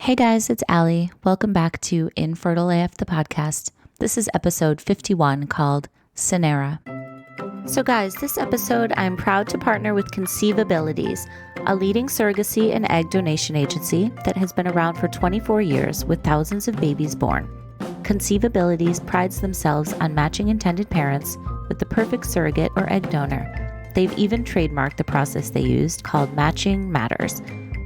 Hey guys, it's Allie. Welcome back to Infertile AF, the podcast. This is episode 51 called Cynara. So guys, this episode I'm proud to partner with Conceivabilities, a leading surrogacy and egg donation agency that has been around for 24 years with thousands of babies born. Conceivabilities prides themselves on matching intended parents with the perfect surrogate or egg donor. They've even trademarked the process they used called Matching Matters.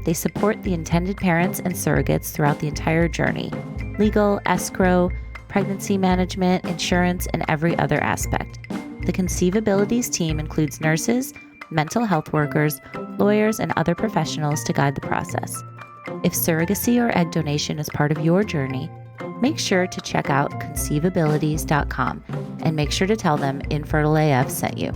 They support the intended parents and surrogates throughout the entire journey: legal, escrow, pregnancy management, insurance, and every other aspect. The Conceivabilities team includes nurses, mental health workers, lawyers, and other professionals to guide the process. If surrogacy or egg donation is part of your journey, make sure to check out conceivabilities.com and make sure to tell them Infertile AF sent you.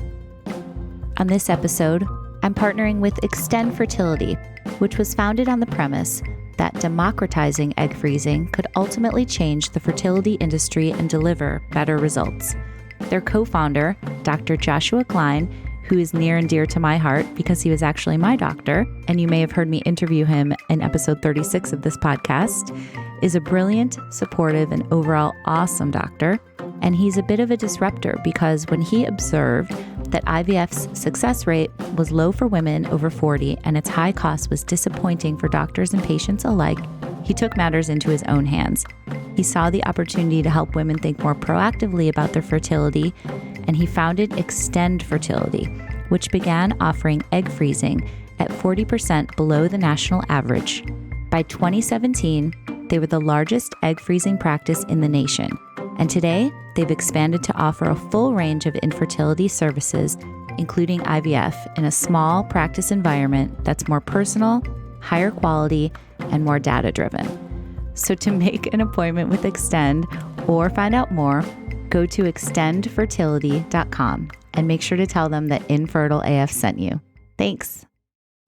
On this episode, I'm partnering with Extend Fertility, which was founded on the premise that democratizing egg freezing could ultimately change the fertility industry and deliver better results. Their co-founder, Dr. Joshua Klein, who is near and dear to my heart because he was actually my doctor, and you may have heard me interview him in episode 36 of this podcast, is a brilliant, supportive, and overall awesome doctor. And he's a bit of a disruptor because when he observed that IVF's success rate was low for women over 40 and its high cost was disappointing for doctors and patients alike, he took matters into his own hands. He saw the opportunity to help women think more proactively about their fertility, and he founded Extend Fertility, which began offering egg freezing at 40% below the national average. By 2017, they were the largest egg freezing practice in the nation, and today they've expanded to offer a full range of infertility services, including IVF, in a small practice environment that's more personal, higher quality, and more data-driven. So to make an appointment with Extend or find out more, go to extendfertility.com and make sure to tell them that Infertile AF sent you. Thanks.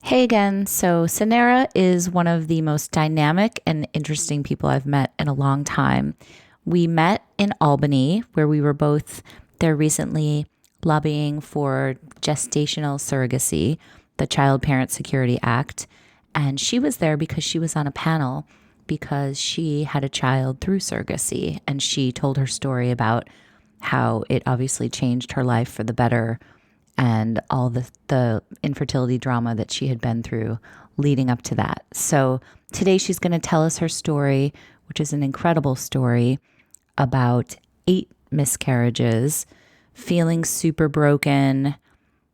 Hey again. So Cynara is one of the most dynamic and interesting people I've met in a long time. We met in Albany, where we were both there recently lobbying for gestational surrogacy, the Child Parent Security Act. And she was there because she was on a panel because she had a child through surrogacy. And she told her story about how it obviously changed her life for the better and all the infertility drama that she had been through leading up to that. So today she's going to tell us her story, which is an incredible story about 8 miscarriages, feeling super broken,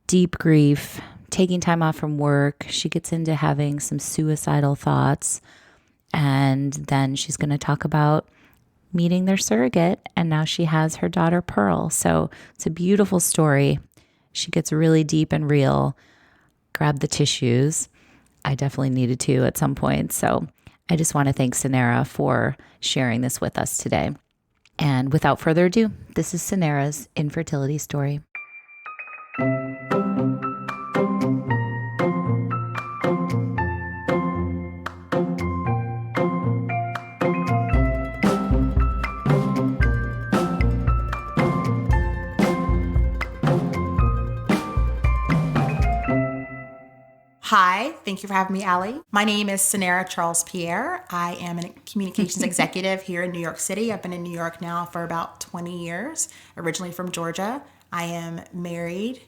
deep grief, taking time off from work. She gets into having some suicidal thoughts. And then she's going to talk about meeting their surrogate. And now she has her daughter, Pearl. So it's a beautiful story. She gets really deep and real. Grab the tissues. I definitely needed to at some point. So I just want to thank Cynara for sharing this with us today. And without further ado, this is Cynara's infertility story. Hi, thank you for having me, Allie. My name is Cynara Charles Pierre. I am a communications executive here in New York City. I've been in New York now for about 20 years, originally from Georgia. I am married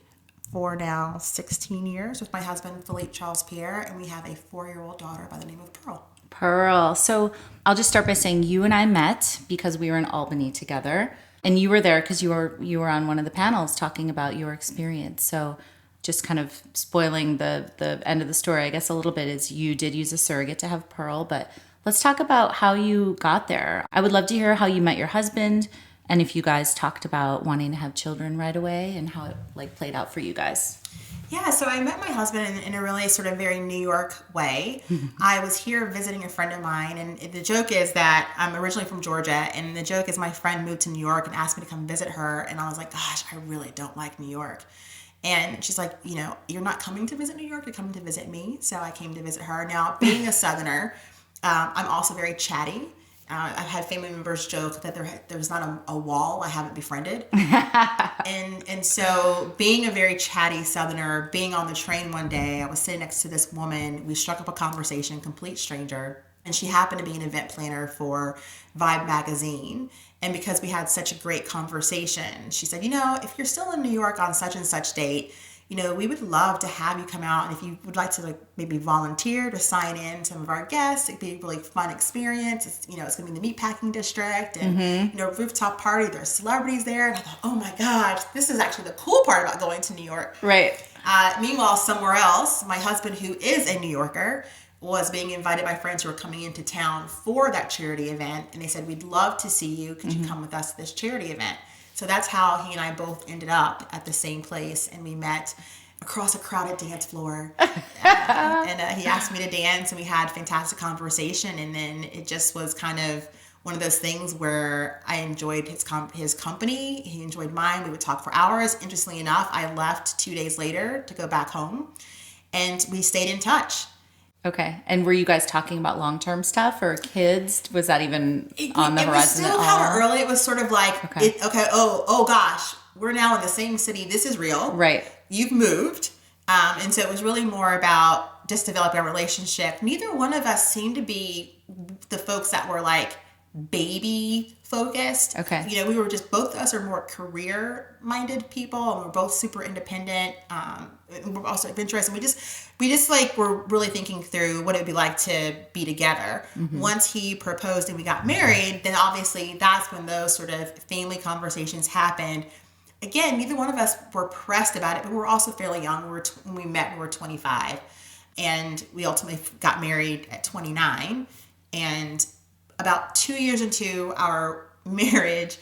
for now 16 years with my husband, Philippe Charles Pierre, and we have a 4-year-old daughter by the name of Pearl. Pearl. So I'll just start by saying you and I met because we were in Albany together, and you were there because you were on one of the panels talking about your experience. So just kind of spoiling the end of the story, I guess, a little bit, is you did use a surrogate to have Pearl, but let's talk about how you got there. I would love to hear how you met your husband and if you guys talked about wanting to have children right away and how it played out for you guys. Yeah, so I met my husband in a really sort of very New York way. I was here visiting a friend of mine, and the joke is that I'm originally from Georgia, and the joke is my friend moved to New York and asked me to come visit her, and I was like, gosh, I really don't like New York. And she's like, you're not coming to visit New York, you're coming to visit me. So I came to visit her. Now, being a Southerner, I'm also very chatty. I've had family members joke that there's not a wall I haven't befriended. and so being a very chatty Southerner, being on the train one day, I was sitting next to this woman. We struck up a conversation, complete stranger. And she happened to be an event planner for Vibe magazine. And because we had such a great conversation, she said, if you're still in New York on such and such date, we would love to have you come out. And if you would like to maybe volunteer to sign in some of our guests, it'd be a really fun experience. It's going to be in the meatpacking district and, rooftop party. There's celebrities there. And I thought, oh my gosh, this is actually the cool part about going to New York. Right. Meanwhile, somewhere else, my husband, who is a New Yorker, was being invited by friends who were coming into town for that charity event. And they said, we'd love to see you. Could you come with us to this charity event? So that's how he and I both ended up at the same place. And we met across a crowded dance floor. And he asked me to dance and we had fantastic conversation. And then it just was kind of one of those things where I enjoyed his company. He enjoyed mine. We would talk for hours. Interestingly enough, I left 2 days later to go back home and we stayed in touch. Okay. And were you guys talking about long-term stuff or kids? Was that even on the horizon at all? It was still kind of early. It was sort of like, oh gosh, we're now in the same city. This is real. Right. You've moved. And so it was really more about just developing a relationship. Neither one of us seemed to be the folks that were like baby focused. Okay. We were just, both of us are more career minded people and we're both super independent. And we're also adventurous and we just like were really thinking through what it would be like to be together. Mm-hmm. Once he proposed and we got married, then obviously that's when those sort of family conversations happened. Again, neither one of us were pressed about it, but we were also fairly young. When we met, we were 25 and we ultimately got married at 29. And about 2 years into our marriage,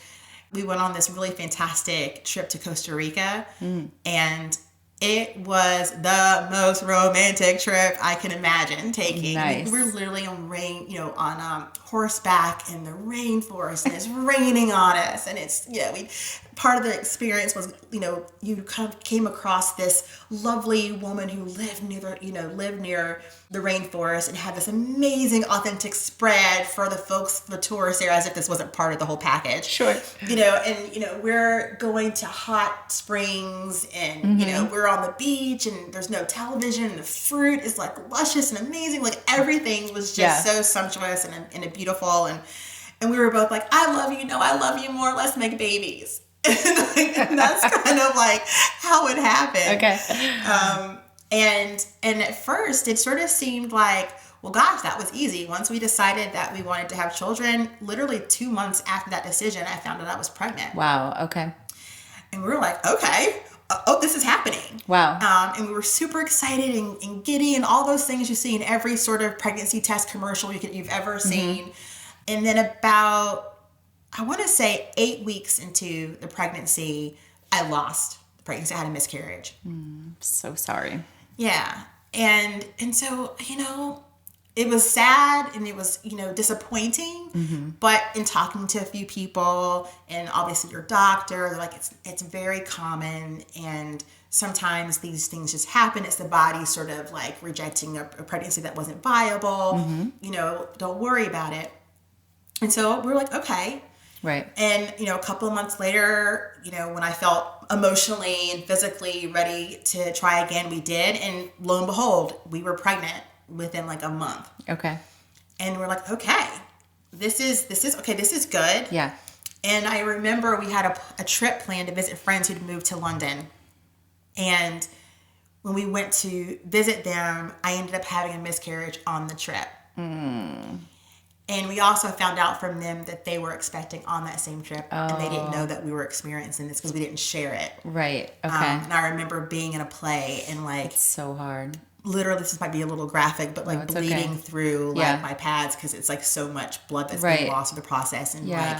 we went on this really fantastic trip to Costa Rica. And it was the most romantic trip I can imagine taking. Nice. We were literally on on horseback in the rainforest, and it's raining on us. And it's part of the experience was you kind of came across this lovely woman who lived near the rainforest and had this amazing authentic spread for the tourists there, as if this wasn't part of the whole package. Sure. We're going to hot springs and we're on the beach and there's no television and the fruit is like luscious and amazing. Like everything was just so sumptuous and beautiful. And we were both like, I love you. No, I love you more. Let's make babies. And that's kind of like how it happened. Okay. And at first it sort of seemed like, well, gosh, that was easy. Once we decided that we wanted to have children, literally 2 months after that decision, I found out I was pregnant. Wow. Okay. And we were like, okay, this is happening. Wow. And we were super excited and giddy and all those things you see in every sort of pregnancy test commercial you've ever seen. And then about, I want to say 8 weeks into the pregnancy, I lost the pregnancy. I had a miscarriage. So sorry. Yeah. And so, it was sad and it was, disappointing, but in talking to a few people and obviously your doctor, they're like, it's very common. And sometimes these things just happen. It's the body sort of like rejecting a pregnancy that wasn't viable. Don't worry about it. And so we're like, okay. Right. And, a couple of months later, when I felt emotionally and physically ready to try again, we did. And lo and behold, we were pregnant within like a month. Okay. And we're like, okay, this is okay. This is good. Yeah. And I remember we had a trip planned to visit friends who'd moved to London. And when we went to visit them, I ended up having a miscarriage on the trip. And we also found out from them that they were expecting on that same trip. And they didn't know that we were experiencing this because we didn't share it. Right. Okay. And I remember being in a play and like... It's so hard. Literally, this might be a little graphic, but like bleeding through like my pads because it's like so much blood that's being lost in the process. And like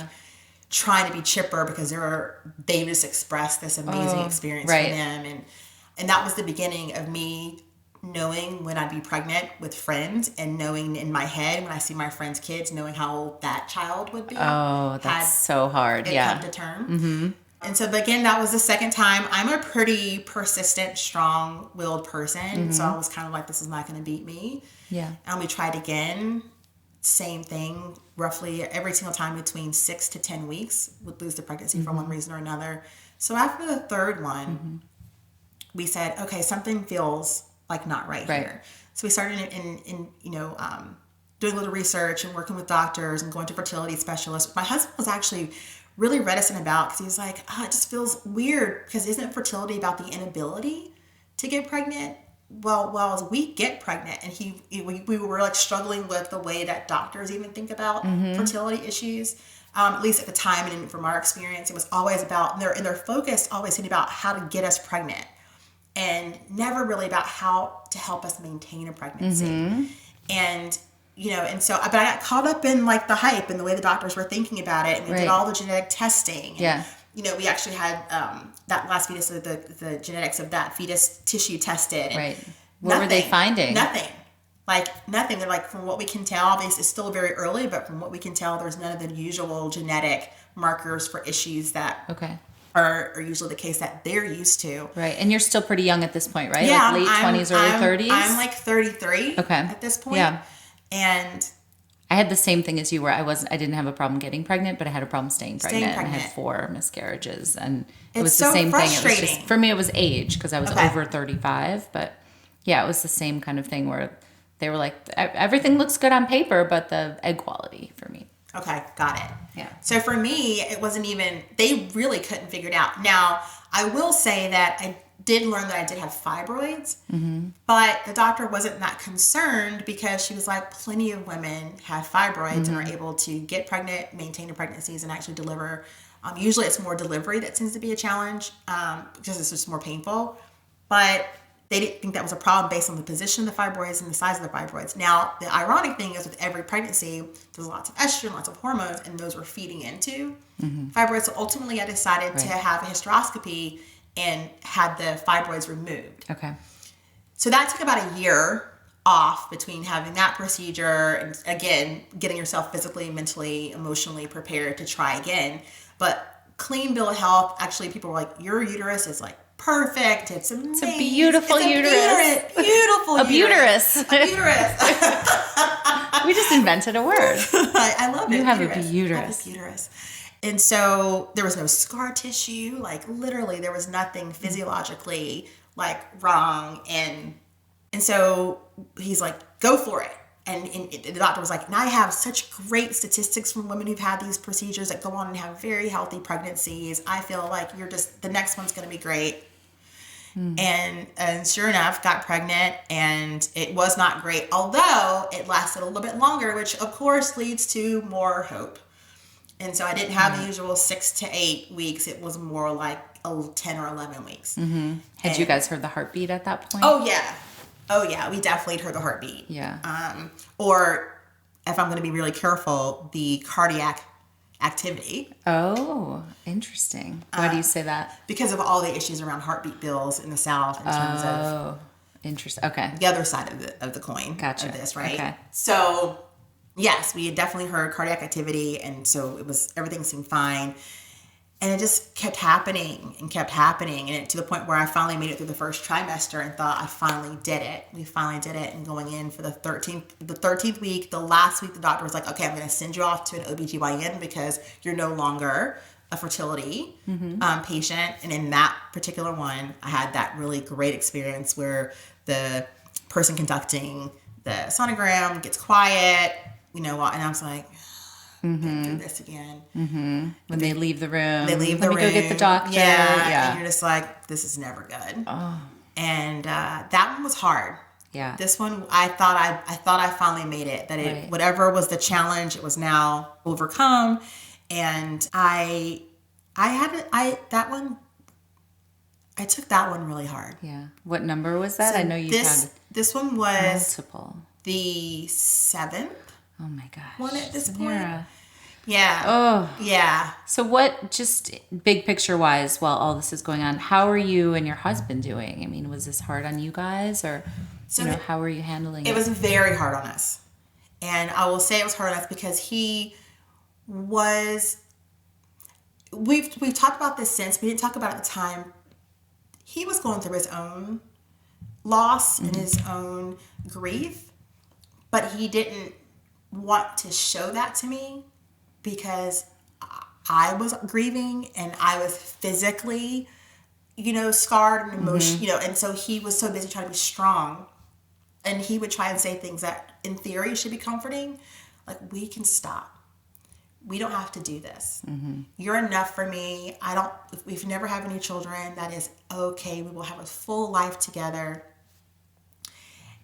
trying to be chipper because they just expressed this amazing experience for them. And that was the beginning of me knowing when I'd be pregnant with friends and knowing in my head when I see my friends' kids, knowing how old that child would be. Oh, that's so hard. Come to term. And so, again, that was the second time. I'm a pretty persistent, strong-willed person. So I was kind of like, this is not going to beat me. Yeah. And we tried again. Same thing. Roughly every single time between 6 to 10 weeks would lose the pregnancy for one reason or another. So after the third one, we said, okay, something feels like not right here. So we started doing a little research and working with doctors and going to fertility specialists. My husband was actually really reticent about, because he was like, oh, it just feels weird, because isn't fertility about the inability to get pregnant? Well, we get pregnant, and we were like struggling with the way that doctors even think about fertility issues. At least at the time, and from our experience, it was always about their focus always seemed about how to get us pregnant, and never really about how to help us maintain a pregnancy. And but I got caught up in like the hype and the way the doctors were thinking about it, and we did all the genetic testing. And, we actually had that last fetus, the genetics of that fetus tissue tested. And what were they finding? Nothing. Like nothing. They're like, from what we can tell, obviously it's still very early, but from what we can tell, there's none of the usual genetic markers for issues that are usually the case that they're used to. Right. And you're still pretty young at this point, right? Yeah. Like late 20s, early 30s? I'm like 33 at this point. Yeah. And I had the same thing as you, where I didn't have a problem getting pregnant, but I had a problem staying pregnant. And I had 4 miscarriages, and it was the same thing. It was just, for me, it was age, because I was over 35. But yeah, it was the same kind of thing where they were like, everything looks good on paper, but the egg quality for me. Okay, got it. Yeah. So for me, it wasn't even, they really couldn't figure it out. Now, I will say that I did learn that I did have fibroids, but the doctor wasn't that concerned, because she was like, plenty of women have fibroids and are able to get pregnant, maintain their pregnancies, and actually deliver. Usually it's more delivery that tends to be a challenge, because it's just more painful. But they didn't think that was a problem based on the position of the fibroids and the size of the fibroids. Now, the ironic thing is, with every pregnancy, there's lots of estrogen, lots of hormones, and those were feeding into fibroids. So ultimately, I decided to have a hysteroscopy and had the fibroids removed. Okay. So that took about a year off between having that procedure and, again, getting yourself physically, mentally, emotionally prepared to try again. But clean bill of health, actually, people were like, your uterus is like perfect. It's amazing. It's a beautiful uterus. Beautiful uterus. A uterus. We just invented a word. I love it. You have uterus. a uterus. I have a uterus. And so there was no scar tissue. Like literally there was nothing physiologically like wrong. And so he's like, go for it. And the doctor was like, and I have such great statistics from women who've had these procedures that go on and have very healthy pregnancies. I feel like the next one's going to be great. And sure enough, got pregnant, and it was not great, although it lasted a little bit longer, which of course leads to more hope. And so I didn't have the usual 6 to 8 weeks. It was more like 10 or 11 weeks. Had you guys heard the heartbeat at that point? Oh yeah. We definitely heard the heartbeat. Yeah. Or if I'm going to be really careful, the cardiac activity. Oh, interesting. Why do you say that? Because of all the issues around heartbeat bills in the South in terms of interesting. Okay. The other side of the coin Gotcha. of this, right? Okay. So, yes, we had definitely heard cardiac activity, and so everything seemed fine. And it just kept happening, and to the point where I finally made it through the first trimester and thought I finally did it. We finally did it, and going in for the 13th week, the last week, the doctor was like, okay, I'm going to send you off to an OBGYN because you're no longer a fertility patient. And in that particular one, I had that really great experience where the person conducting the sonogram gets quiet, and I was like, do this again. When they leave the room. Let me go get the doctor. Yeah. And you're just like, this is never good. Oh. And that one was hard. Yeah. This one, I thought I finally made it. That whatever was the challenge, it was now overcome. And I took that one really hard. Yeah. What number was that? So I know you had this one was multiple. The 7th. Oh my gosh. One at this Cynara. point. Yeah. Oh. Yeah. So what, just big picture wise, while all this is going on, how are you and your husband doing? I mean, was this hard on you guys, or how are you handling it? It was very hard on us. And I will say it was hard on us because we've talked about this since, we didn't talk about it at the time. He was going through his own loss and his own grief, but he didn't want to show that to me because I was grieving and I was physically, scarred and emotional, and so he was so busy trying to be strong and he would try and say things that in theory should be comforting, like, we can stop. We don't have to do this. You're enough for me. If we've never had any children, that is okay. We will have a full life together.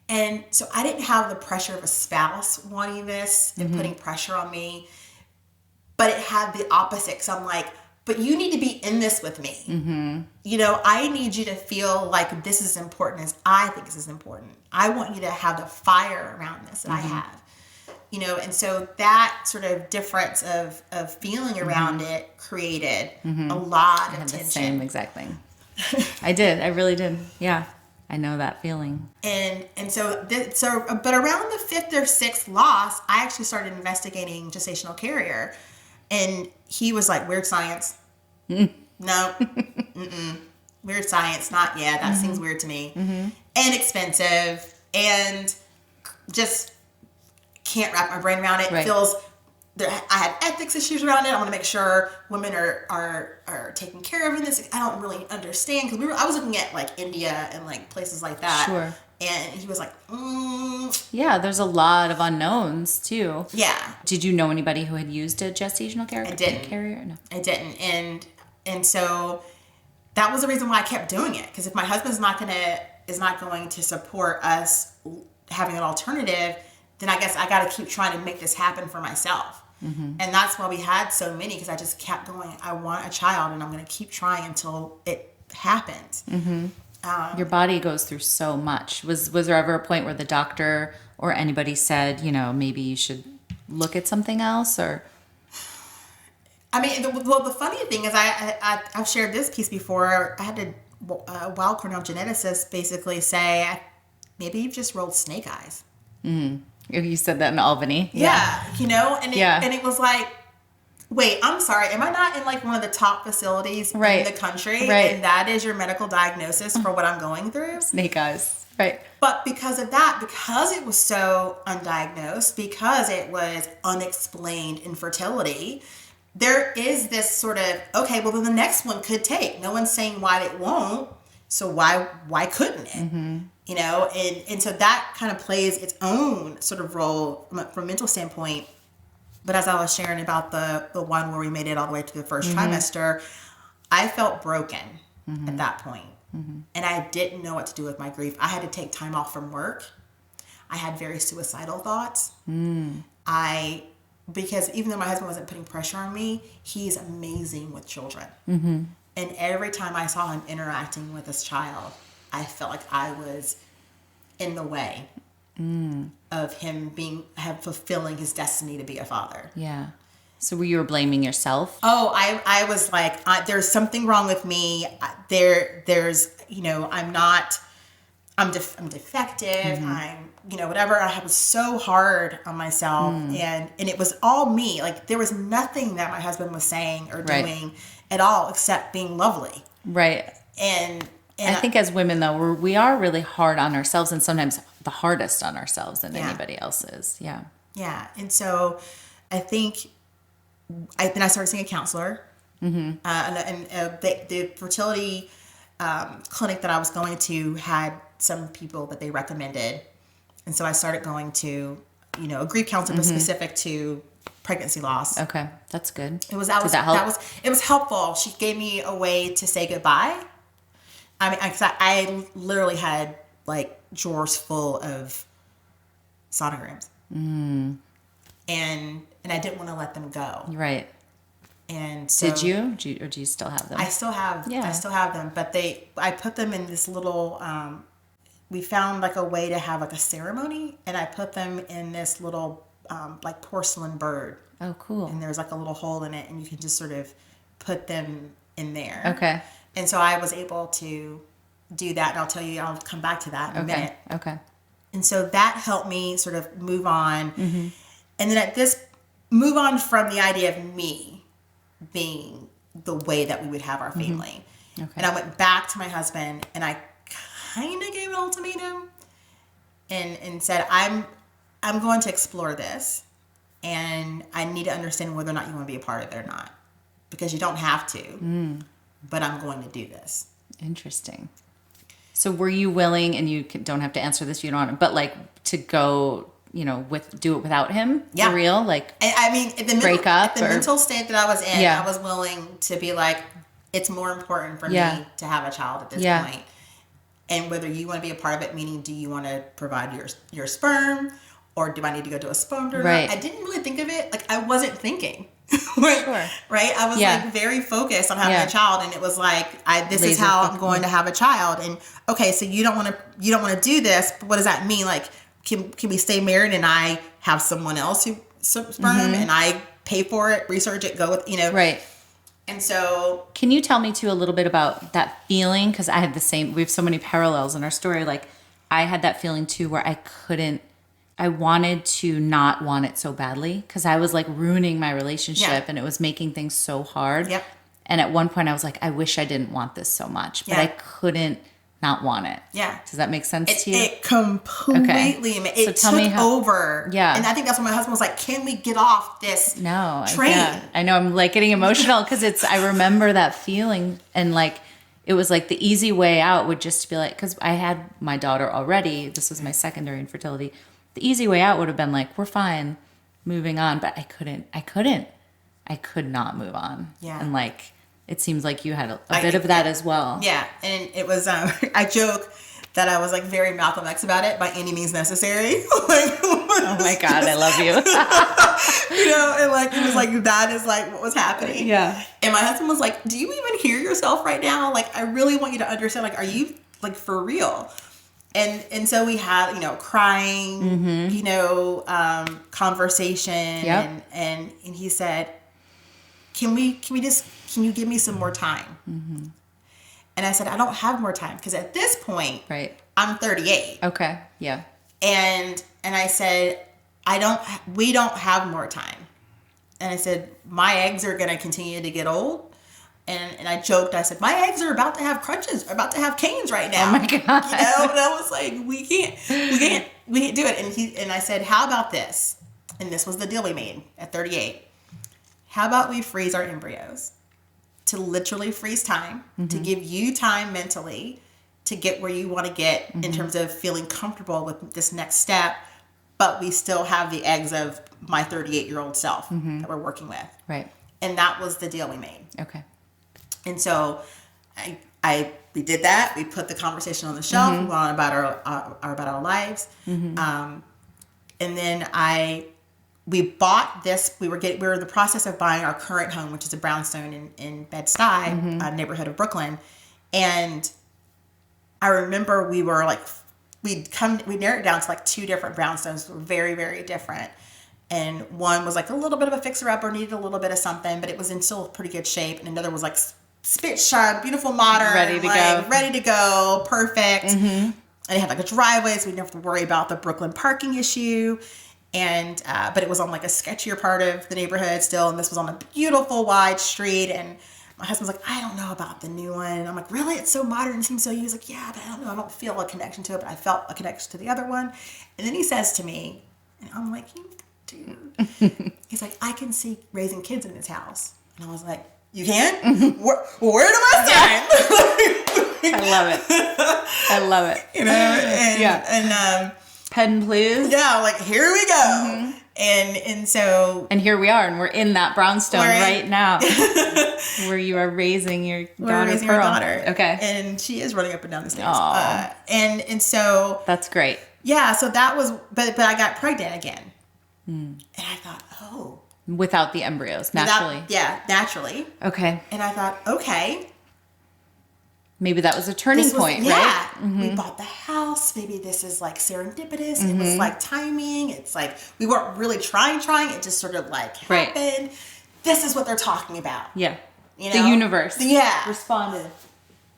And so I didn't have the pressure of a spouse wanting this and putting pressure on me, but it had the opposite. So I'm like, but you need to be in this with me. You know, I need you to feel like this is important as I think this is important. I want you to have the fire around this that I have. You know, and so that sort of difference of feeling around it created a lot of tension. The same exact thing. I did. I really did. Yeah. I know that feeling. And so but around the 5th or 6th loss, I actually started investigating gestational carrier. And he was like, weird science. No. Weird science. Not yet. That seems weird to me. And expensive. And just can't wrap my brain around it. It feels... I had ethics issues around it. I want to make sure women are taken care of in this. I don't really understand because I was looking at like India and like places like that. Sure. And he was like, Yeah, there's a lot of unknowns too. Yeah. Did you know anybody who had used a gestational carrier? I didn't. Carrier? No. I didn't. And so that was the reason why I kept doing it. Because if my husband's not going to support us having an alternative, then I guess I got to keep trying to make this happen for myself. And that's why we had so many, because I just kept going, I want a child and I'm going to keep trying until it happens. Your body goes through so much. Was there ever a point where the doctor or anybody said, you know, maybe you should look at something else? Or I mean, the funny thing is I've shared this piece before. I had a wild cornell geneticist basically say, maybe you've just rolled snake eyes. You said that in Albany. Yeah, you know, and it was like, wait, I'm sorry, am I not in like one of the top facilities in the country? Right. And that is your medical diagnosis for what I'm going through? Snake eyes. Right. But because of that, because it was so undiagnosed, because it was unexplained infertility, there is this sort of, okay, well then the next one could take. No one's saying why it won't, so why couldn't it? You know, and so that kind of plays its own sort of role from a mental standpoint. But as I was sharing about the one where we made it all the way to the first trimester, I felt broken at that point. And I didn't know what to do with my grief. I had to take time off from work. I had very suicidal thoughts. Because even though my husband wasn't putting pressure on me, he's amazing with children. And every time I saw him interacting with this child, I felt like I was in the way of him fulfilling his destiny to be a father. Yeah. So you were blaming yourself? Oh, I was like, there's something wrong with me. There's, you know, I'm defective. I'm, you know, whatever. I was so hard on myself, and it was all me. Like there was nothing that my husband was saying or doing at all except being lovely. Right. And I think as women though, we are really hard on ourselves, and sometimes the hardest on ourselves than anybody else is. Yeah. Yeah. And so I think then I started seeing a counselor, and the fertility clinic that I was going to had some people that they recommended. And so I started going to, you know, a grief counselor, but specific to pregnancy loss. Okay. That's good. Did that help? It was helpful. She gave me a way to say goodbye. I mean, I literally had like drawers full of sonograms. And I didn't want to let them go. Right. And so Did you? Or do you still have them? I still have them, but I put them in this little, we found like a way to have like a ceremony, and I put them in this little like porcelain bird. Oh, cool. And there's like a little hole in it, and you can just sort of put them in there. Okay. And so I was able to do that, and I'll come back to that in a minute. Okay. And so that helped me sort of move on. And then move on from the idea of me being the way that we would have our family. Okay. And I went back to my husband, and I kind of gave an ultimatum and said, I'm going to explore this, and I need to understand whether or not you want to be a part of it or not, because you don't have to, but I'm going to do this. Interesting. So were you willing, and you don't have to answer this, you don't want to, but like to go, do it without him? Yeah. For real? Like, and I mean, break up? The mental state that I was in, Yeah. I was willing to be like, it's more important for Yeah. me to have a child at this Yeah. point. And whether you want to be a part of it, meaning do you want to provide your sperm, or do I need to go to a sperm donor? Right. I didn't really think of it. Like, I wasn't thinking. Right? Sure. Right? I was like very focused on having a child, and it was like, this is how I'm going to have a child. And okay, so you don't want to do this, but what does that mean? Like, can we stay married and I have someone else who sperm and I pay for it, research it, go with, Right. And so, can you tell me too a little bit about that feeling? Because I had the same. We have so many parallels in our story. Like, I had that feeling too, where I wanted to not want it so badly, because I was like ruining my relationship and it was making things so hard. Yep. And at one point I was like, I wish I didn't want this so much, but I couldn't not want it. Yeah. Does that make sense to you? It completely, it so tell took over. Yeah. And I think that's when my husband was like, can we get off this train? I know, I'm like getting emotional because I remember that feeling, and like, it was like the easy way out would just be like, because I had my daughter already. This was my secondary infertility. The easy way out would have been like, we're fine, moving on. But I could not move on. Yeah. And like, it seems like you had a bit of that as well. Yeah. And it was, I joke that I was like very Malcolm X about it, by any means necessary. Oh my God, I love you. And like, it was like, that is like what was happening. Yeah. And my husband was like, do you even hear yourself right now? Like, I really want you to understand, like, are you like for real? And so we had, crying, conversation, and he said, can you give me some more time? Mm-hmm. And I said, I don't have more time, because at this point, I'm 38. Okay. Yeah. And I said, we don't have more time. And I said, my eggs are going to continue to get old. And I joked, I said, my eggs are about to have crutches, about to have canes right now. Oh my God. And I was like, we can't do it. And I said, how about this? And this was the deal we made at 38. How about we freeze our embryos, to literally freeze time, to give you time mentally to get where you want to get in terms of feeling comfortable with this next step, but we still have the eggs of my 38-year-old self that we're working with. Right. And that was the deal we made. Okay. And so we did that. We put the conversation on the shelf. We went on about our lives. And then we bought this. We were in the process of buying our current home, which is a brownstone in Bed-Stuy, a neighborhood of Brooklyn. And I remember we were like, we narrowed it down to like 2 different brownstones that were very, very different. And one was like a little bit of a fixer-upper, needed a little bit of something, but it was in still pretty good shape. And another was like spit shine, beautiful, modern, ready to go, perfect. And it had like a driveway, so we didn't have to worry about the Brooklyn parking issue. And but it was on like a sketchier part of the neighborhood still, and this was on a beautiful wide street. And my husband's like, I don't know about the new one. And I'm like, really? It's so modern. It seems so. He was like, yeah, but I don't know. I don't feel a connection to it, but I felt a connection to the other one. And then he says to me, and I'm like, dude. He's like, I can see raising kids in this house. And I was like, you can? Where do I stand? I love it. I love it. And pen, please. Yeah, like, here we go. And here we are, and we're in that brownstone right now, where you are raising your daughter. Okay. And she is running up and down the stairs. And so that's great. Yeah, so that was, but I got pregnant again. And I thought, oh. Without the embryos, naturally. Naturally. Okay. And I thought, okay. Maybe that was a turning point, right? We bought the house. Maybe this is like serendipitous. It was like timing. It's like we weren't really trying. It just sort of like happened. This is what they're talking about. Yeah. The universe. Responded.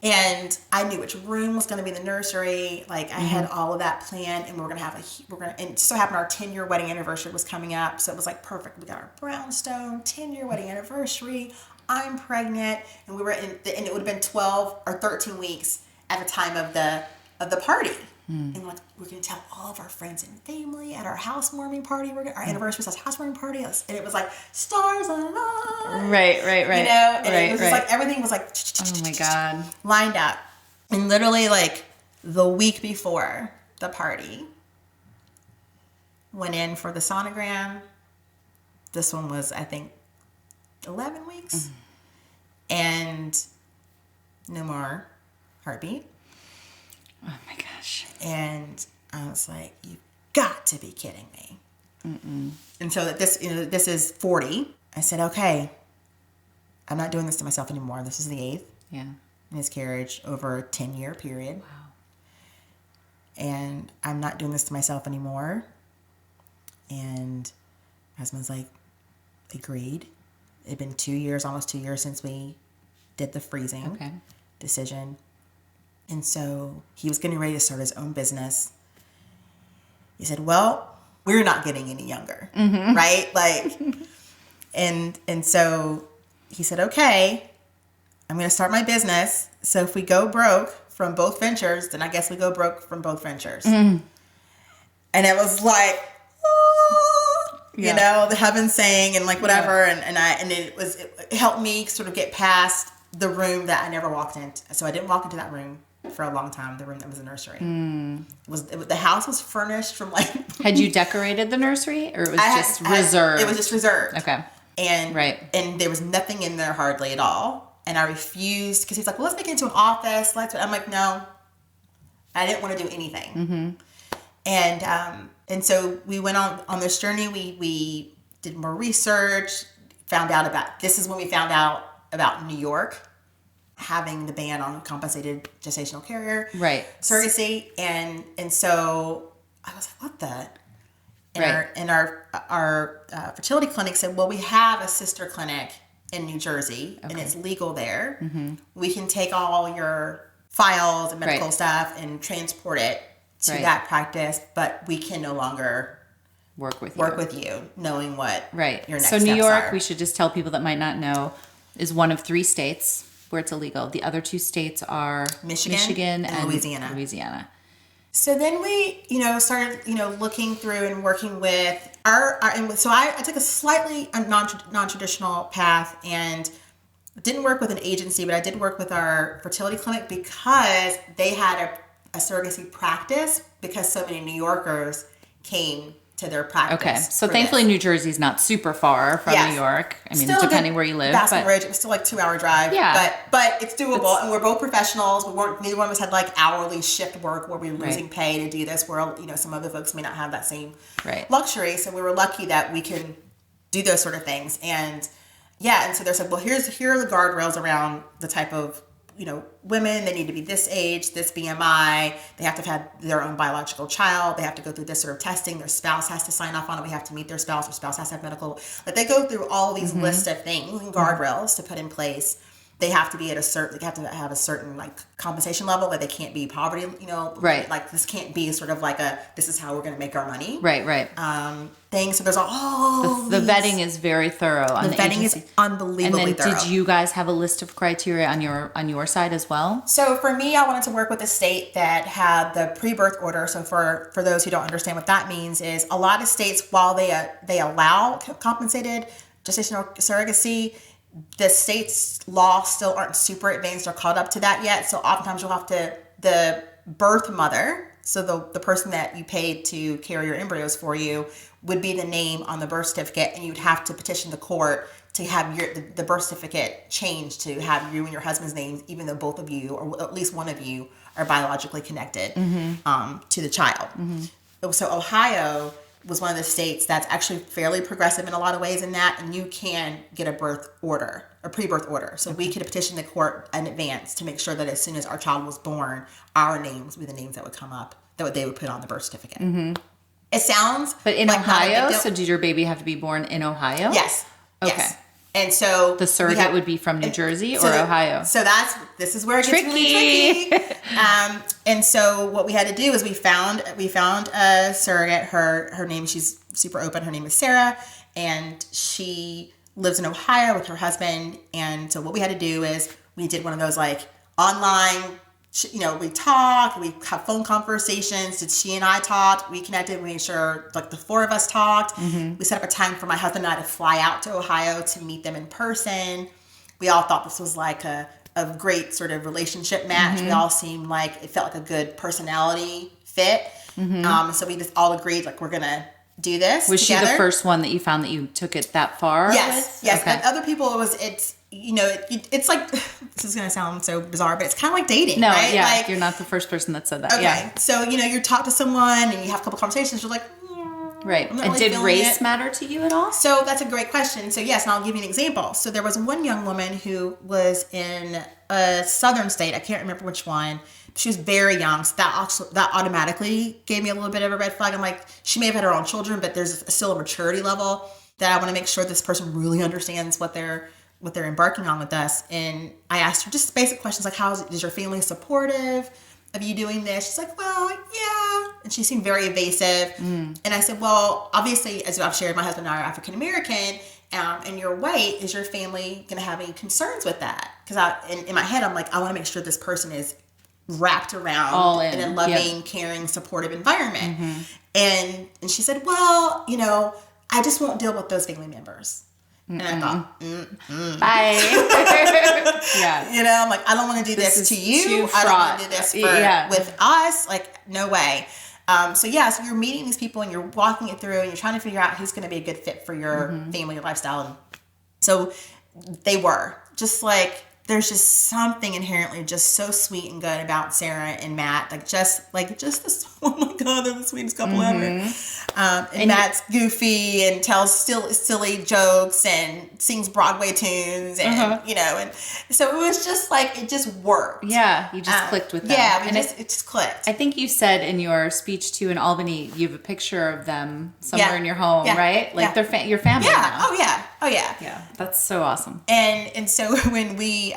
And I knew which room was going to be the nursery. Like I had all of that planned, and and it so happened our 10-year wedding anniversary was coming up. So it was like perfect. We got our brownstone 10-year wedding anniversary. I'm pregnant, and we were and it would have been 12 or 13 weeks at the time of the party. And we're going to tell all of our friends and family at our housewarming party. Our anniversary was housewarming party, and it was like stars align. Right. And it was just like everything was like oh my God, lined up, and literally like The week before the party, went in for the sonogram. This one was, I think, 11 weeks. And no more heartbeat. Oh my gosh. And I was like, you got to be kidding me. And so that this is 40. I said, okay, I'm not doing this to myself anymore. This is the 8th miscarriage over a 10-year period. Wow. And I'm not doing this to myself anymore. And my husband's like, agreed. It had been 2 years, almost 2 years since we did the freezing decision. And so he was getting ready to start his own business. He said, well, we're not getting any younger, right? Like, and so he said, okay, I'm going to start my business. So if we go broke from both ventures, then I guess we go broke from both ventures. And it was like, you know, the heaven sang and like whatever. And it helped me sort of get past the room that I never walked into. So I didn't walk into that room for a long time, the room that was a nursery. The house was furnished from like... Had you decorated the nursery or it was just reserved? It was just reserved. Okay. And there was nothing in there hardly at all. And I refused because he's like, well, let's make it into an office. I'm like, no, I didn't want to do anything. And so we went on this journey. We did more research, this is when we found out about New York having the ban on compensated gestational carrier surrogacy. And so I was like, what the? And our fertility clinic said, well, we have a sister clinic in New Jersey and it's legal there. We can take all your files and medical stuff and transport it to that practice, but we can no longer work with you knowing what your next steps New York, are. we should just tell people that might not know, is one of 3 states where it's illegal. The other 2 states are Michigan and Louisiana. So then we, started, looking through and working with I took a slightly non-traditional path and didn't work with an agency, but I did work with our fertility clinic because they had a surrogacy practice because so many New Yorkers came to their practice. Okay, so thankfully New Jersey's not super far from New York. I mean, still depending where you live. Basking Ridge, it was still like 2-hour drive. Yeah. But it's doable, and we're both professionals. Neither one of us had like hourly shift work where we were losing pay to do this, where, some other folks may not have that same luxury. So we were lucky that we can do those sort of things. And so they said, well, here are the guardrails around the type of women. They need to be this age, this BMI. They have to have had their own biological child. They have to go through this sort of testing. Their spouse has to sign off on it. We have to meet their spouse. Their spouse has to have medical. Like they go through all these lists of things and guardrails to put in place. They have to be at they have to have a certain like compensation level. Like they can't be poverty, like this can't be sort of like this is how we're going to make our money. Thing. So there's all the vetting is very thorough. The vetting is unbelievably thorough. Did you guys have a list of criteria on your side as well? So for me, I wanted to work with a state that had the pre-birth order. So for those who don't understand what that means is a lot of states, while they allow compensated gestational surrogacy, the state's laws still aren't super advanced or caught up to that yet. So oftentimes you'll have the birth mother, so the person that you paid to carry your embryos for you, would be the name on the birth certificate, and you'd have to petition the court to have the birth certificate changed to have you and your husband's names, even though both of you, or at least one of you, are biologically connected to the child. So Ohio was one of the states that's actually fairly progressive in a lot of ways in that, and you can get a birth order, a pre-birth order. So we could petition the court in advance to make sure that as soon as our child was born, our names would be the names that would come up, that they would put on the birth certificate. It sounds But in Ohio? So did your baby have to be born in Ohio? Yes. Okay. Yes. And so the surrogate would be from New Jersey or Ohio? So this is where it gets really tricky. And so what we had to do is we found a surrogate. Her name, she's super open. Her name is Sarah, and she lives in Ohio with her husband. And so what we had to do is we did one of those like online, we talked, we had phone conversations. Did she and I talked? We connected. We made sure like the 4 of us talked. We set up a time for my husband and I to fly out to Ohio to meet them in person. We all thought this was like a a great sort of relationship match. We all seemed like it felt like a good personality fit. So we just all agreed like we're gonna do this. Was together. she the first one that you found that you took it that far? Yes. Okay. But other people it's it's like this is gonna sound so bizarre, but it's kind of like dating. No, right? yeah, Like, you're not the first person that said that. okay, Yeah. so you talk to someone and you have a couple conversations. You're like, right. I'm not And really did feeling race it. matter to you at all? So that's a great question. So yes, and I'll give you an example. So there was one young woman who was in a southern state. I can't remember which one. She was very young, so that automatically gave me a little bit of a red flag. I'm like, she may have had her own children, but there's still a maturity level that I want to make sure this person really understands what they're embarking on with us. And I asked her just basic questions like, is your family supportive of you doing this? She's like, well, yeah. And she seemed very evasive. And I said, well, obviously, as I've shared, my husband and I are African American, and you're white. Is your family going to have any concerns with that? Because in my head, I'm like, I want to make sure this person is wrapped around all in a loving, caring, supportive environment. And she said, well, I just won't deal with those family members. And I thought, Bye. Yeah. I'm like, I don't want to do this to you. too I don't want fraught. to do this with us. Like, no way. So you're meeting these people and you're walking it through and you're trying to figure out who's going to be a good fit for your family, your lifestyle. And so they were just like, there's just something inherently just so sweet and good about Sarah and Matt. Like just this, oh my God, they're the sweetest couple ever. And Matt's goofy and tells silly jokes and sings Broadway tunes and, and so it was just like, it just worked. Yeah. You just clicked with them. Yeah. It just clicked. I think you said in your speech too in Albany, you have a picture of them somewhere in your home, right? Like they're your family now. Oh yeah. Yeah. That's so awesome. And so when we,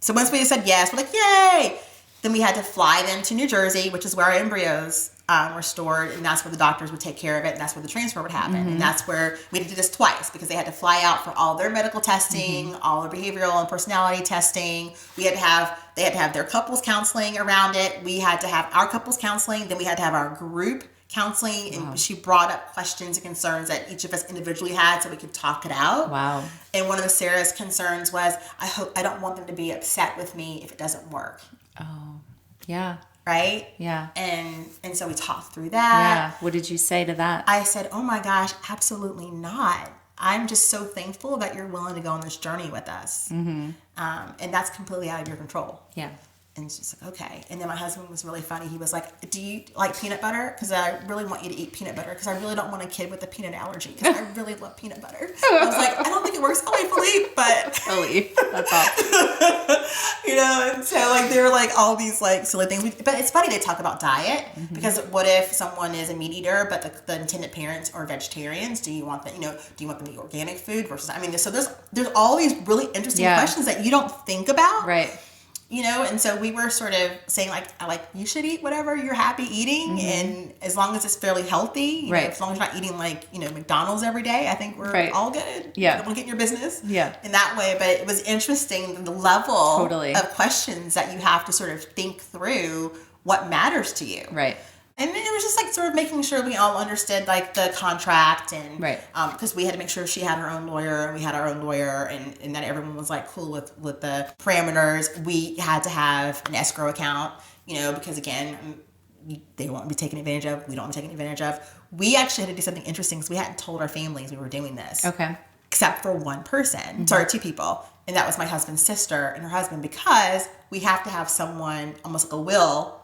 so once we said yes, we're like, yay. Then we had to fly them to New Jersey, which is where our embryos were stored. And that's where the doctors would take care of it. And that's where the transfer would happen. And that's where we had to do this twice because they had to fly out for all their medical testing, all their behavioral and personality testing. They had to have their couples counseling around it. We had to have our couples counseling. Then we had to have our group counseling, and she brought up questions and concerns that each of us individually had so we could talk it out. Wow. And one of Sarah's concerns was, I don't want them to be upset with me if it doesn't work. Oh, yeah. Right? Yeah. And so we talked through that. Yeah. What did you say to that? I said, oh my gosh, absolutely not. I'm just so thankful that you're willing to go on this journey with us. And that's completely out of your control. Yeah. And it's just like, okay. And then my husband was really funny. He was like, do you like peanut butter? Because I really want you to eat peanut butter because I really don't want a kid with a peanut allergy because I really love peanut butter. I was like, I don't think it works that way, Philippe, but... Philippe. That's awesome. And so like there were like all these like silly things. But it's funny they talk about diet because what if someone is a meat eater but the intended parents are vegetarians? Do you want them, do you want them to eat organic food versus... so there's all these really interesting questions that you don't think about. Right. And so we were sort of saying you should eat whatever you're happy eating, and as long as it's fairly healthy, as long as you're not eating McDonald's every day, I think we're all good. Yeah. You don't want to get in your business. Yeah. In that way, but it was interesting the level of questions that you have to sort of think through what matters to you. Right. And then it was just like sort of making sure we all understood like the contract and because we had to make sure she had her own lawyer and we had our own lawyer and that everyone was like cool with the parameters. We had to have an escrow account, because again, they won't be taken advantage of. We don't want to be taken advantage of. We actually had to do something interesting because we hadn't told our families we were doing this. Okay. Except for one person. Sorry, two people. And that was my husband's sister and her husband because we have to have someone, almost like a will,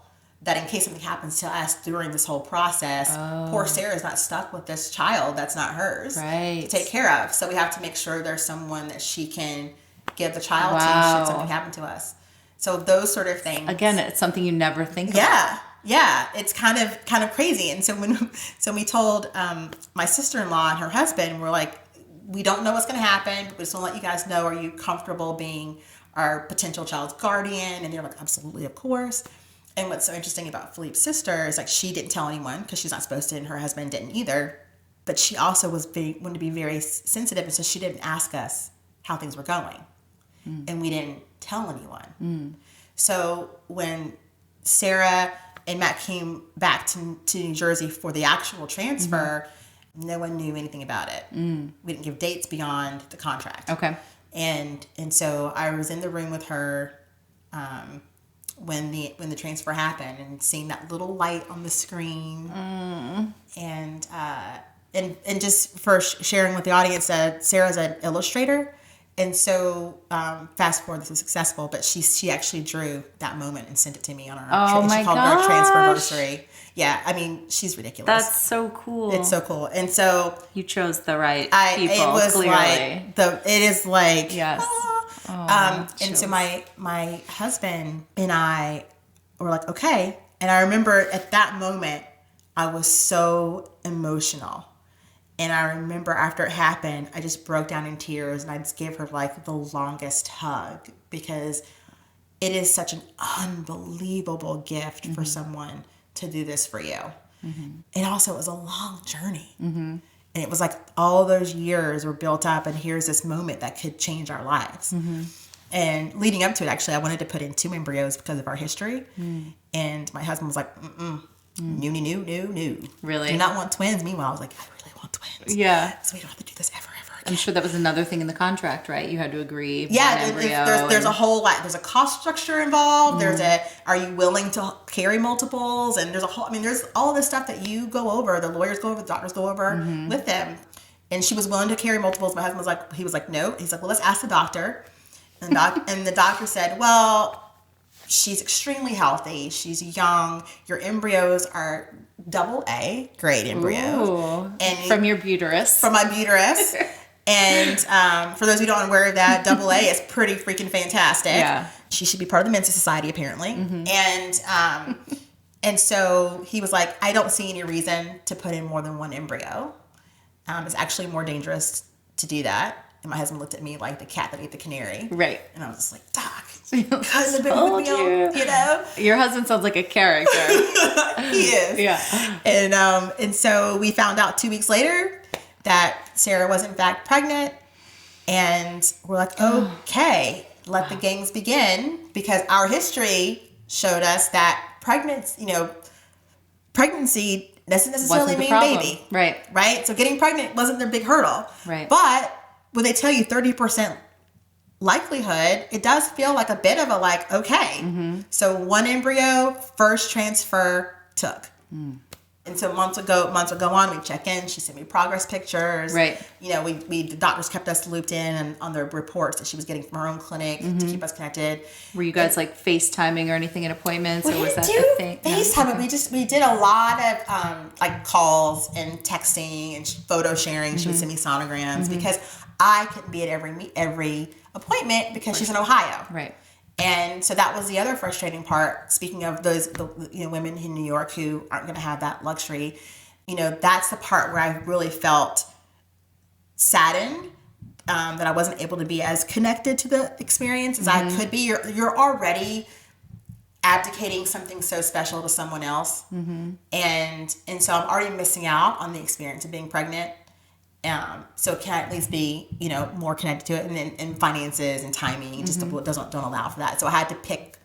that in case something happens to us during this whole process, poor Sarah's not stuck with this child that's not hers to take care of. So we have to make sure there's someone that she can give the child to should something happen to us. So those sort of things. Again, it's something you never think about. Yeah. It's kind of crazy. And so when we told my sister-in-law and her husband, we're like, we don't know what's going to happen, but we just want to let you guys know, are you comfortable being our potential child's guardian? And they're like, absolutely, of course. And what's so interesting about Philippe's sister is like she didn't tell anyone because she's not supposed to, and her husband didn't either. But she also wanted to be very sensitive, and so she didn't ask us how things were going, and we didn't tell anyone. So when Sarah and Matt came back to New Jersey for the actual transfer, no one knew anything about it. We didn't give dates beyond the contract. Okay. And so I was in the room with her when the transfer happened, and seeing that little light on the screen, and just for sharing with the audience that Sarah's an illustrator, and so fast forward, this was successful, but she actually drew that moment and sent it to me on our she called it our transferversary. Yeah, I mean, she's ridiculous. That's so cool. It's so cool. And so you chose the right people. It was clearly. it is like yes. And so my husband and I were like, okay. And I remember at that moment I was so emotional. And I remember after it happened, I just broke down in tears, and I just gave her like the longest hug, because it is such an unbelievable gift for someone to do this for you. And also, it was a long journey. And it was like all those years were built up, and here's this moment that could change our lives. And leading up to it, actually, I wanted to put in 2 embryos because of our history. And my husband was like, no. Really? Do not want twins. Meanwhile, I was like, I really want twins. Yeah. So we don't have to do this ever again. I'm sure that was another thing in the contract, right? You had to agree. Yeah, there's a whole lot. There's a cost structure involved. There's are you willing to carry multiples? And there's all this stuff that you go over, the lawyers go over, the doctors go over with them. And she was willing to carry multiples. My husband was like, no. He's like, well, let's ask the doctor. And the doctor said, well, she's extremely healthy. She's young. Your embryos are AA grade embryos. Ooh, and from your uterus. From my uterus. And for those who don't aware of that, AA is pretty freaking fantastic. Yeah. She should be part of the Men's Society, apparently. And so he was like, I don't see any reason to put in more than 1 embryo. It's actually more dangerous to do that. And my husband looked at me like the cat that ate the canary. Right. And I was just like, Doc, couldn't have been with me, you know? Your husband sounds like a character. He is. Yeah. And so we found out 2 weeks later that Sarah was in fact pregnant. And we're like, okay, let the games begin. Because our history showed us that pregnancy doesn't necessarily mean baby. Right. Right? So getting pregnant wasn't their big hurdle. Right. But when they tell you 30% likelihood, it does feel like a bit of a like, okay. So 1 embryo, first transfer took. And so months would go on, we'd check in, she sent me progress pictures. Right. You know, the doctors kept us looped in and on the reports that she was getting from her own clinic to keep us connected. Were you guys like FaceTiming or anything in appointments, or was that a thing? FaceTime. No. We did a lot of like calls and texting and photo sharing. She would send me sonograms because I couldn't be at every appointment because she's in Ohio. Right. And so that was the other frustrating part. Speaking of the women in New York who aren't going to have that luxury, that's the part where I really felt saddened that I wasn't able to be as connected to the experience as I could be. You're already abdicating something so special to someone else, and so I'm already missing out on the experience of being pregnant. So can I at least be, more connected to it, and finances and timing just don't allow for that. So I had to pick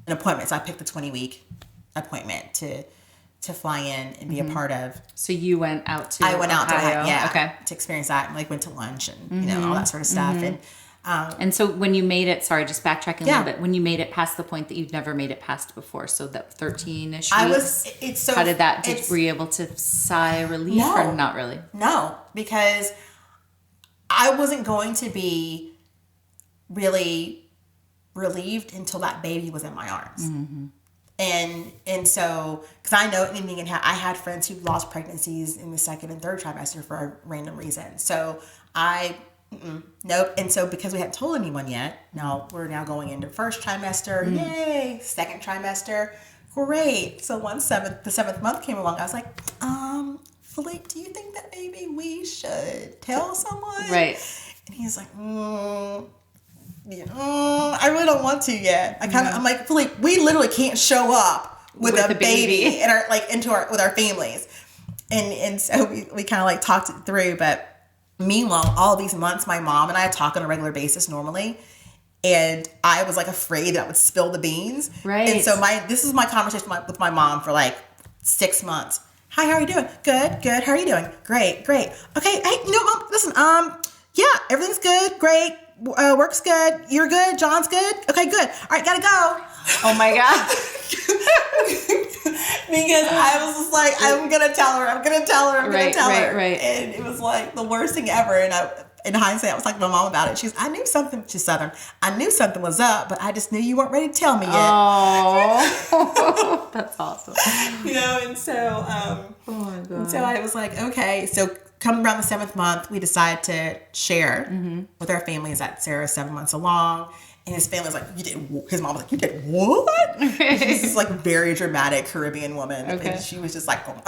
an appointment. So I picked the 20-week appointment to fly in and be a part of. So you went out to Ohio, okay, to experience that, and like went to lunch and all that sort of stuff. And so when you made it, sorry, just backtracking a little bit, when you made it past the point that you've never made it past before, so that 13-ish weeks, how did that, were you able to sigh relief or not really? No, because I wasn't going to be really relieved until that baby was in my arms. And so, because I know anything can happen. I had friends who lost pregnancies in the 2nd and 3rd trimester for a random reason. So nope. And so because we hadn't told anyone yet, we're now going into 1st trimester. Yay. 2nd trimester. Great. So the 7th month came along. I was like, Philippe, do you think that maybe we should tell someone? Right. And he's like, I really don't want to yet. I'm like, Philippe, we literally can't show up with a baby in with our families. And so we kind of like talked it through, but meanwhile, all these months, my mom and I talk on a regular basis normally, and I was like afraid that I would spill the beans. Right. And so this is my conversation with my mom for like 6 months. Hi, how are you doing? Good. How are you doing? Great. Okay. Hey, Mom, listen. Yeah, everything's good. Great. Work's good. You're good. John's good. Okay, good. All right, gotta go. Oh my God. Because I was just like, I'm gonna tell her. I'm gonna tell her. I'm gonna tell her. Right. And it was like the worst thing ever. And in hindsight, I was like my mom about it. I knew something. She's Southern. I knew something was up, but I just knew you weren't ready to tell me yet. Oh, that's awesome. And so, oh my God. and so I was like, okay. So come around the 7th month, we decided to share with our families that Sarah's 7 months along. And his family was like, his mom was like, you did what? She's this like very dramatic Caribbean woman. Okay. And she was just like, and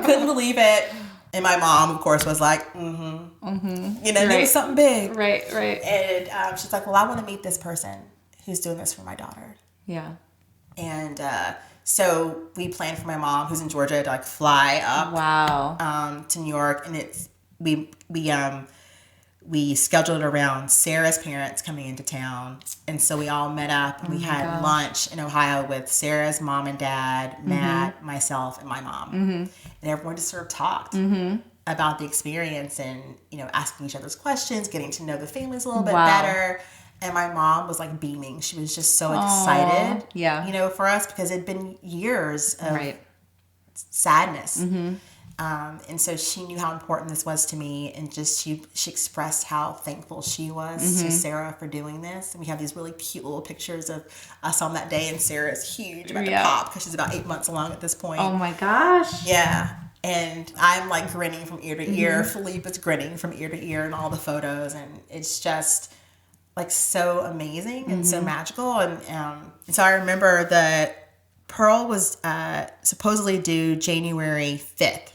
couldn't believe it. And my mom, of course, was like, there was something big. Right. And she's like, well, I want to meet this person who's doing this for my daughter. Yeah. And so we planned for my mom, who's in Georgia, to like fly up to New York. And we scheduled it around Sarah's parents coming into town. And so we all met up and we had lunch in Ohio with Sarah's mom and dad, Matt, myself, and my mom. And everyone just sort of talked about the experience and, asking each other's questions, getting to know the families a little bit better. And my mom was like beaming. She was just so excited, for us because it'd been years of sadness. And so she knew how important this was to me, and just she expressed how thankful she was to Sarah for doing this. And we have these really cute little pictures of us on that day, and Sarah's huge, about to pop because she's about 8 months along at this point. Oh my gosh. Yeah. And I'm like grinning from ear to ear. Philippe is grinning from ear to ear in all the photos, and it's just like so amazing and so magical. And so I remember that Pearl was supposedly due January 5th.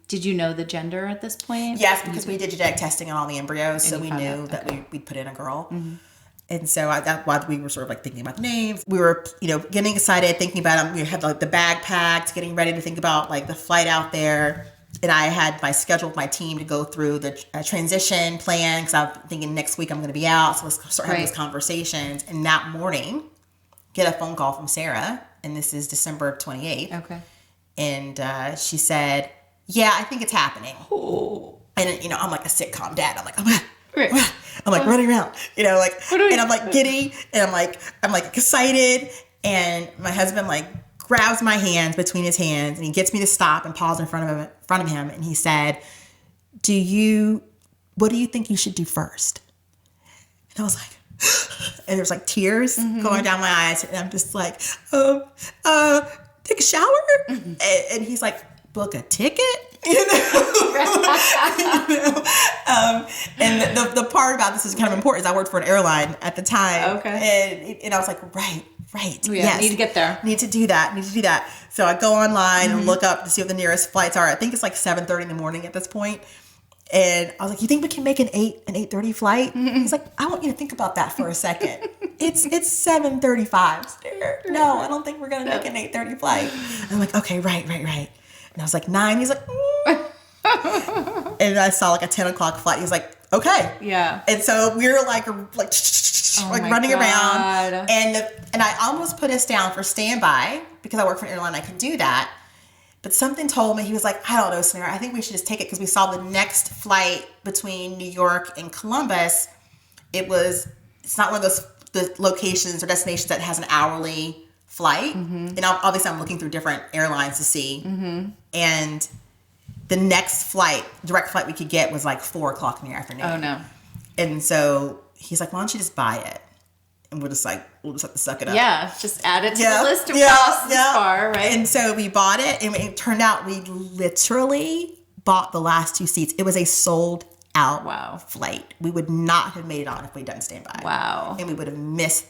Did you know the gender at this point? Yes, because we did genetic testing on all the embryos, so we knew that we'd put in a girl. And so that's why we were sort of like thinking about the names. We were, getting excited, thinking about them. We had like the bag packed, getting ready to think about like the flight out there. And I had my schedule with my team to go through the transition plan because I'm thinking next week I'm going to be out. So let's start having these conversations. And that morning, get a phone call from Sarah. And this is December 28th. Okay. And she said, yeah, I think it's happening. Oh. And, I'm like a sitcom dad. I'm like, I'm like running around, and I'm like giddy, and I'm like excited. And my husband like grabs my hands between his hands, and he gets me to stop and pause in front of him. And he said, what do you think you should do first? And I was like, and there's like tears going down my eyes, and I'm just like, take a shower. And he's like, book a ticket. And the part about this is kind of important is I worked for an airline at the time. Okay. And I was like, right. Yeah, yes. Need to get there. Need to do that. So I go online and look up to see what the nearest flights are. I think it's like 7:30 in the morning at this point. And I was like, you think we can make an 8:30 flight? He's like, I want you to think about that for a second. It's 7:35. No, I don't think we're going to make an 8:30 flight. And I'm like, okay, right. And I was like, 9. He's like, And I saw like a 10 o'clock flight. He's like, okay. Yeah. And so we were like running around. And I almost put us down for standby because I work for an airline. I can do that. But something told me, he was like, I don't know, Cynara, I think we should just take it because we saw the next flight between New York and Columbus. It's not one of the locations or destinations that has an hourly flight. And obviously I'm looking through different airlines to see. And the next direct flight we could get was like 4:00 in the afternoon. Oh no. And so he's like, why don't you just buy it? And we'll just have to suck it up. Yeah, just add it to the list of costs this far, right? And so we bought it, and it turned out we literally bought the last 2 seats. It was a sold out flight. We would not have made it on if we'd done standby. Wow. And we would have missed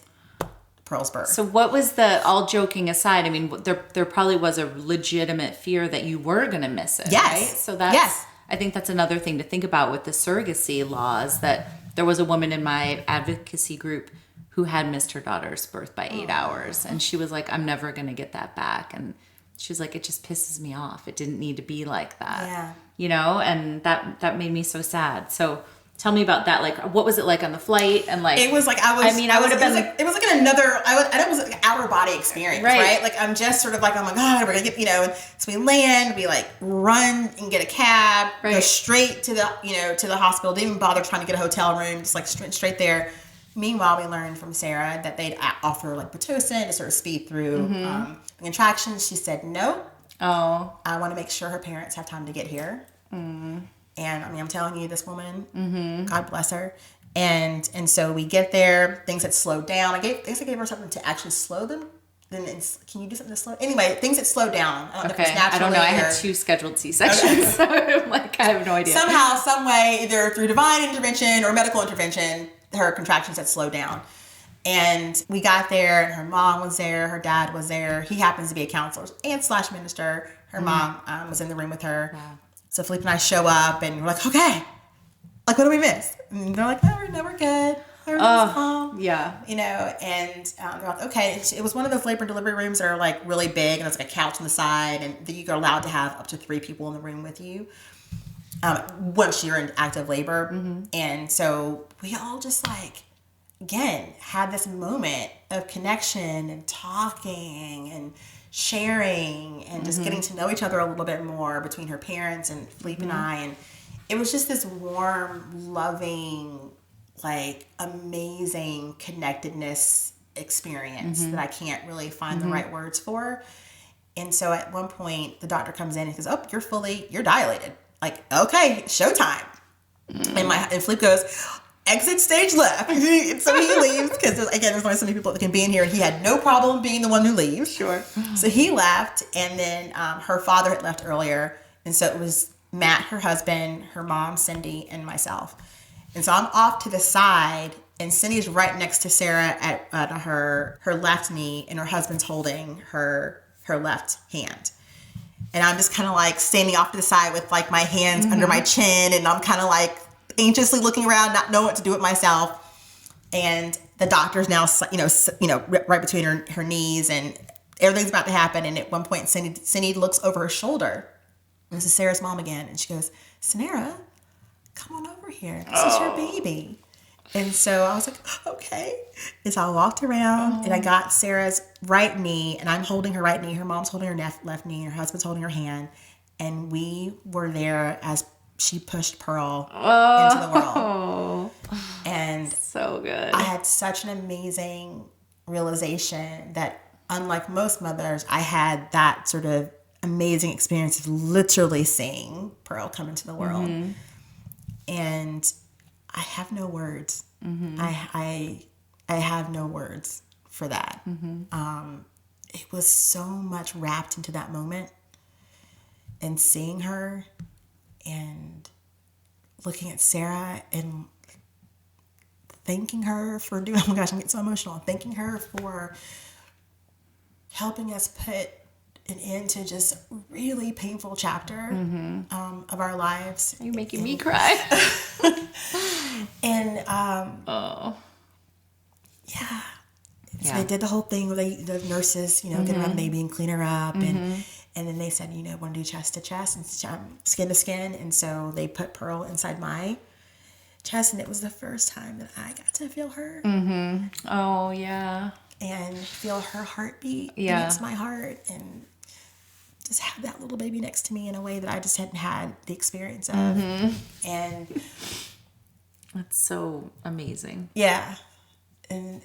Pearl's birth. So what was all joking aside, I mean, there probably was a legitimate fear that you were going to miss it, yes. right? So I think that's another thing to think about with the surrogacy laws, that there was a woman in my advocacy group who had missed her daughter's birth by 8 hours. And she was like, I'm never going to get that back. And she was like, it just pisses me off. It didn't need to be like that. Yeah. And that made me so sad. So Tell me about that. Like, what was it like on the flight? And like, it was like I would have been like, it was like another. It was like an outer body experience, right? Like I'm just sort of like, oh my god, we're gonna get, So we land, we like run and get a cab, go straight to the to the hospital. Didn't even bother trying to get a hotel room, just like straight there. Meanwhile, we learned from Sarah that they'd offer like Pitocin to sort of speed through the contractions. She said no. Oh, I want to make sure her parents have time to get here. And I mean, I'm telling you, this woman, God bless her. And so we get there, things had slowed down. I guess I gave her something to actually slow them. Then can you do something to slow? Anyway, things had slowed down. I don't know if it's naturally. I don't know. I had 2 scheduled C-sections, so I'm like, I have no idea. Somehow, some way, either through divine intervention or medical intervention, her contractions had slowed down. And we got there, and her mom was there, her dad was there. He happens to be a counselor and / minister. Her mom was in the room with her. Wow. So Philippe and I show up, and we're like, okay, like, what do we miss? And they're like, no, we're good. Everything's calm. Yeah. And they're like, okay. It was one of those labor and delivery rooms that are like really big, and there's like a couch on the side, and you're allowed to have up to 3 people in the room with you once you're in active labor. And so we all just like, again, had this moment of connection and talking and sharing and just getting to know each other a little bit more between her parents and Philippe and I. And it was just this warm, loving, like amazing connectedness experience that I can't really find the right words for. And so at one point the doctor comes in and goes, oh, you're dilated. Like, okay, showtime. And Philippe goes, exit stage left. So he leaves because, again, there's only so many people that can be in here, and he had no problem being the one who leaves. Sure. So he left, and then her father had left earlier, and so it was Matt, her husband, her mom, Cindy, and myself. And so I'm off to the side, and Cindy's right next to Sarah at her left knee, and her husband's holding her left hand. And I'm just kind of like standing off to the side with like my hands under my chin, and I'm kind of like anxiously looking around, not knowing what to do with myself. And the doctor's now, right between her knees, and everything's about to happen. And at one point, Cindy looks over her shoulder. And this is Sarah's mom again. And she goes, Cynara, come on over here. This is your baby. And so I was like, okay. And so I walked around and I got Sarah's right knee, and I'm holding her right knee. Her mom's holding her left knee, and her husband's holding her hand. And we were there as she pushed Pearl into the world. And so good. I had such an amazing realization that, unlike most mothers, I had that sort of amazing experience of literally seeing Pearl come into the world. And I have no words. I have no words for that. It was so much wrapped into that moment, and seeing her and looking at Sarah and thanking her for doing, oh my gosh, I'm getting so emotional. Thanking her for helping us put an end to just a really painful chapter of our lives. You're making me cry. And so they did the whole thing where the nurses, get around the baby and clean her up, and then they said, want to do chest to chest and skin to skin, and so they put Pearl inside my chest, and it was the first time that I got to feel her. Oh yeah. And feel her heartbeat against my heart, and just have that little baby next to me in a way that I just hadn't had the experience of. And that's so amazing. Yeah. And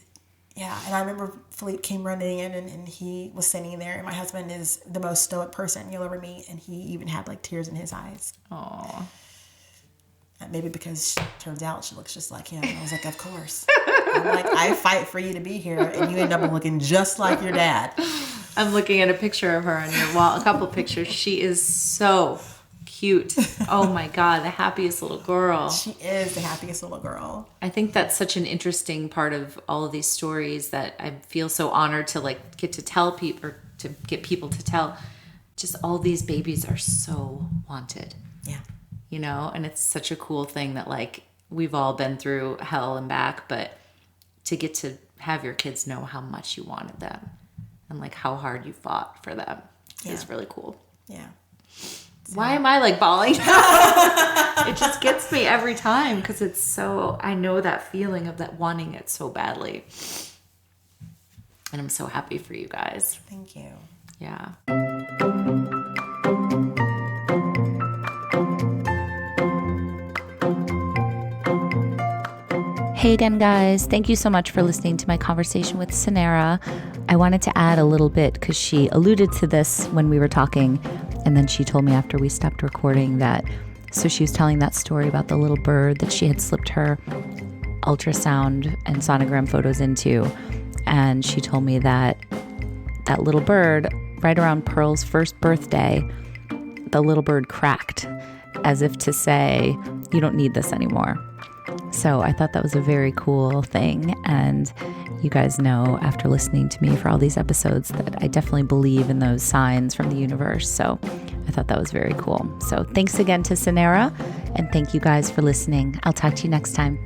I remember Philippe came running in, and he was sitting there, and my husband is the most stoic person you'll ever meet, and he even had like tears in his eyes. Aww. Maybe because turns out she looks just like him. I was like, of course. I'm like, I fight for you to be here, and you end up looking just like your dad. I'm looking at a picture of her on your wall, a couple pictures. She is so cute. Oh my God, the happiest little girl. She is the happiest little girl. I think that's such an interesting part of all of these stories that I feel so honored to like get to tell people, or to get people to tell. Just all these babies are so wanted. Yeah. And it's such a cool thing that like we've all been through hell and back, but to get to have your kids know how much you wanted them and like how hard you fought for them is really cool. Yeah. Why am I like bawling? It just gets me every time because it's so, I know that feeling of that wanting it so badly. And I'm so happy for you guys. Thank you. Yeah. Hey again, guys. Thank you so much for listening to my conversation with Cynara. I wanted to add a little bit because she alluded to this when we were talking, and then she told me after we stopped recording that, so she was telling that story about the little bird that she had slipped her ultrasound and sonogram photos into, and she told me that that little bird, right around Pearl's first birthday, the little bird cracked as if to say, you don't need this anymore. So I thought that was a very cool thing. And you guys know after listening to me for all these episodes that I definitely believe in those signs from the universe. So I thought that was very cool. So thanks again to Cynara, and thank you guys for listening. I'll talk to you next time.